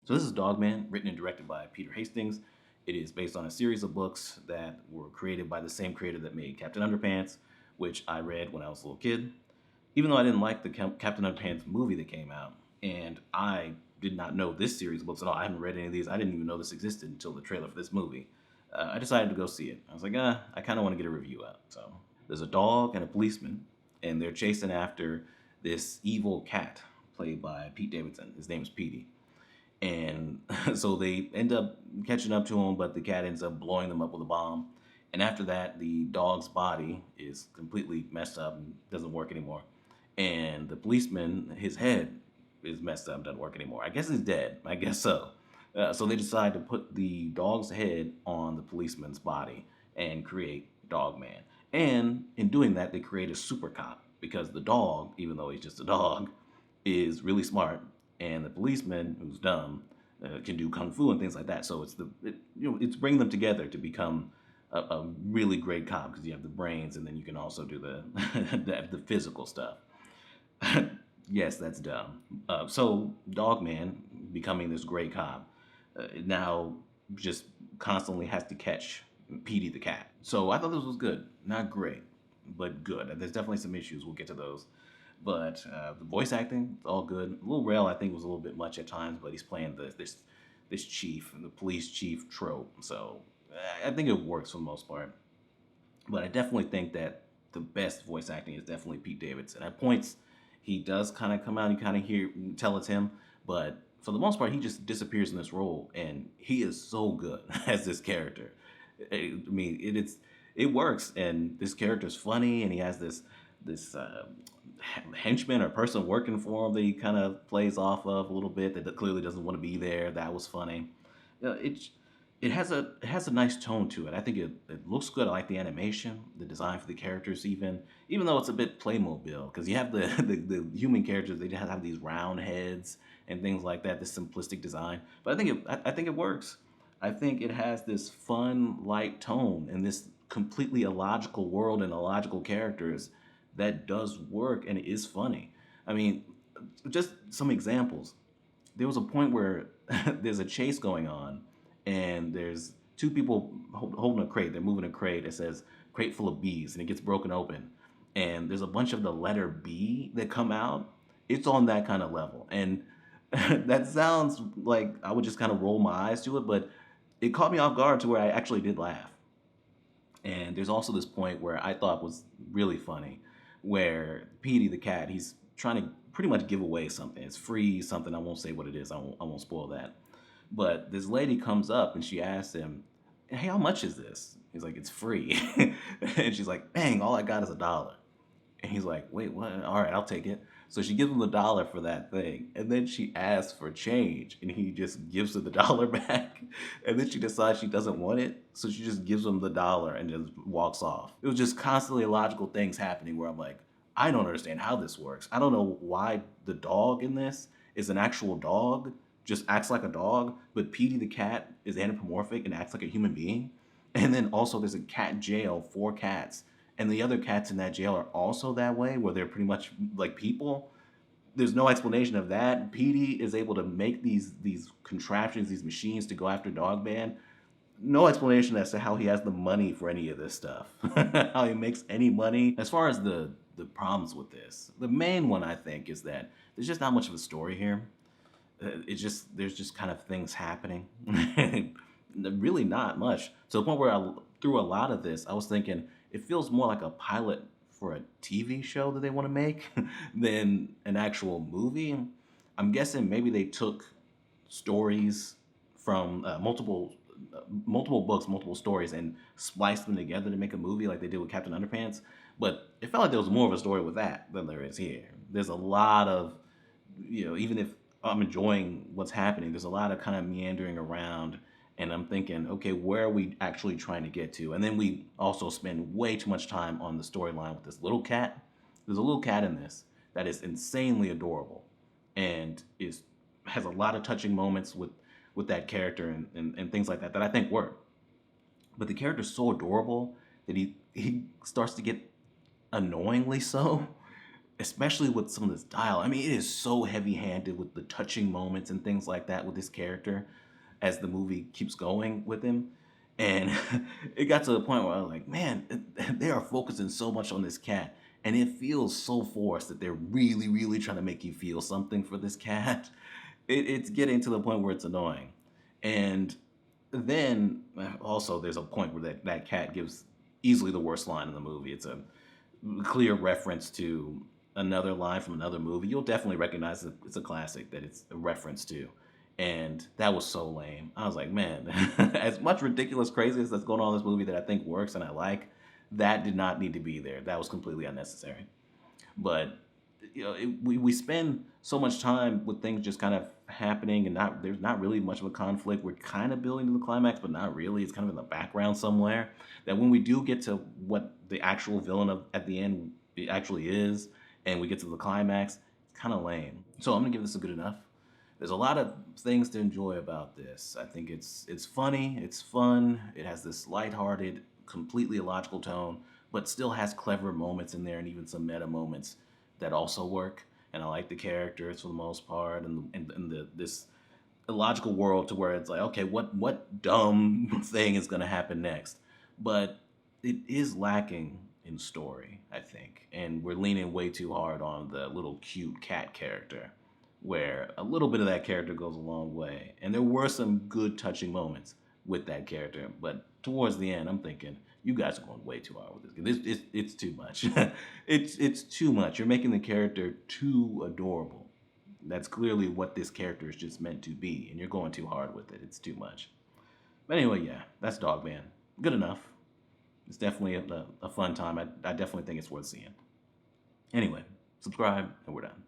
So this is Dogman, written and directed by Peter Hastings. It is based on a series of books that were created by the same creator that made Captain Underpants, which I read when I was a little kid. Even though I didn't like the Captain Underpants movie that came out, and I did not know this series of books at all. I haven't read any of these. I didn't even know this existed until the trailer for this movie. I decided to go see it. I was like, I kind of want to get a review out. So there's a dog and a policeman, and they're chasing after this evil cat played by Pete Davidson. His name is Petey. And so they end up catching up to him, but the cat ends up blowing them up with a bomb. And after that, the dog's body is completely messed up and doesn't work anymore. And the policeman, his head is messed up, doesn't work anymore. I guess he's dead. I guess so. So they decide to put the dog's head on the policeman's body and create Dogman. And in doing that, they create a super cop because the dog, even though he's just a dog, is really smart, and the policeman, who's dumb, can do kung fu and things like that. So it's bringing them together to become a really great cop because you have the brains, and then you can also do the the physical stuff. Yes, that's dumb. So Dogman, becoming this great cop, now just constantly has to catch Petey the cat. So I thought this was good, not great, but good. There's definitely some issues. We'll get to those. But the voice acting, it's all good. Lil Rel, I think, was a little bit much at times, but he's playing this chief, the police chief trope. So I think it works for the most part. But I definitely think that the best voice acting is definitely Pete Davidson. At points, he does kind of come out and kind of hear tell it's him, but for the most part, he just disappears in this role, and he is so good as this character. I mean, it works, and this character's funny, and he has this henchman or person working for him that he kind of plays off of a little bit that clearly doesn't want to be there. That was funny. It it has a nice tone to it. I think it looks good. I like the animation, the design for the characters, even though it's a bit Playmobil because you have the human characters. They just have these round heads and things like that. This simplistic design, but I think it works. I think it has this fun, light tone and this completely illogical world and illogical characters that does work and it is funny. I mean, just some examples. There was a point where there's a chase going on, and there's two people holding a crate. They're moving a crate. It says crate full of bees, and it gets broken open. And there's a bunch of the letter B that come out. It's on that kind of level. And that sounds like I would just kind of roll my eyes to it, but it caught me off guard to where I actually did laugh. And there's also this point where I thought was really funny, where Petey the cat, he's trying to pretty much give away something. It's free something. I won't say what it is. I won't spoil that. But this lady comes up and she asks him, "Hey, how much is this?" He's like, "It's free." And she's like, "Dang, all I got is $1." And he's like, "Wait, what? All right, I'll take it." So she gives him $1 for that thing. And then she asks for change. And he just gives her the dollar back. And then she decides she doesn't want it. So she just gives him the dollar and just walks off. It was just constantly illogical things happening where I'm like, I don't understand how this works. I don't know why the dog in this is an actual dog, just acts like a dog, but Petey the cat is anthropomorphic and acts like a human being. And then also there's a cat jail for cats, and the other cats in that jail are also that way, where they're pretty much like people. There's no explanation of that. Petey is able to make these contraptions, these machines to go after Dogman. No explanation as to how he has the money for any of this stuff. How he makes any money. As far as the problems with this, the main one I think is that there's just not much of a story here. It's just there's just kind of things happening. Really not much. To the point where through a lot of this, I was thinking it feels more like a pilot for a TV show that they want to make than an actual movie. I'm guessing maybe they took stories from multiple books, multiple stories, and spliced them together to make a movie like they did with Captain Underpants. But it felt like there was more of a story with that than there is here. There's a lot of, even if I'm enjoying what's happening, there's a lot of kind of meandering around, and I'm thinking, okay, where are we actually trying to get to? And then we also spend way too much time on the storyline with this little cat. There's a little cat in this that is insanely adorable, and is has a lot of touching moments with that character and things like that that I think work. But the character's so adorable that he starts to get annoyingly so. especially with some of this dialogue. I mean, it is so heavy-handed with the touching moments and things like that with this character as the movie keeps going with him. And it got to the point where I was like, man, they are focusing so much on this cat. And it feels so forced that they're really, really trying to make you feel something for this cat. It's getting to the point where it's annoying. And then also there's a point where that cat gives easily the worst line in the movie. It's a clear reference to another line from another movie. You'll definitely recognize that it's a classic that it's a reference to. And that was so lame. I was like, man, as much ridiculous craziness that's going on in this movie that I think works and I like, that did not need to be there. That was completely unnecessary. But we spend so much time with things just kind of happening and not there's not really much of a conflict. We're kind of building to the climax, but not really. It's kind of in the background somewhere. That when we do get to what the actual villain at the end actually is, and we get to the climax, it's kind of lame. So I'm gonna give this a good enough. There's a lot of things to enjoy about this. I think it's funny, it's fun, it has this lighthearted, completely illogical tone, but still has clever moments in there and even some meta moments that also work. And I like the characters for the most part, and this illogical world to where it's like, okay, what dumb thing is going to happen next? But it is lacking in story, I think, and we're leaning way too hard on the little cute cat character, where a little bit of that character goes a long way. And there were some good touching moments with that character, but towards the end, I'm thinking you guys are going way too hard with this. It's too much. It's too much. You're making the character too adorable. That's clearly what this character is just meant to be, and you're going too hard with it. It's too much. But anyway, yeah, that's Dogman. Good enough. It's definitely a fun time. I definitely think it's worth seeing. Anyway, subscribe, and we're done.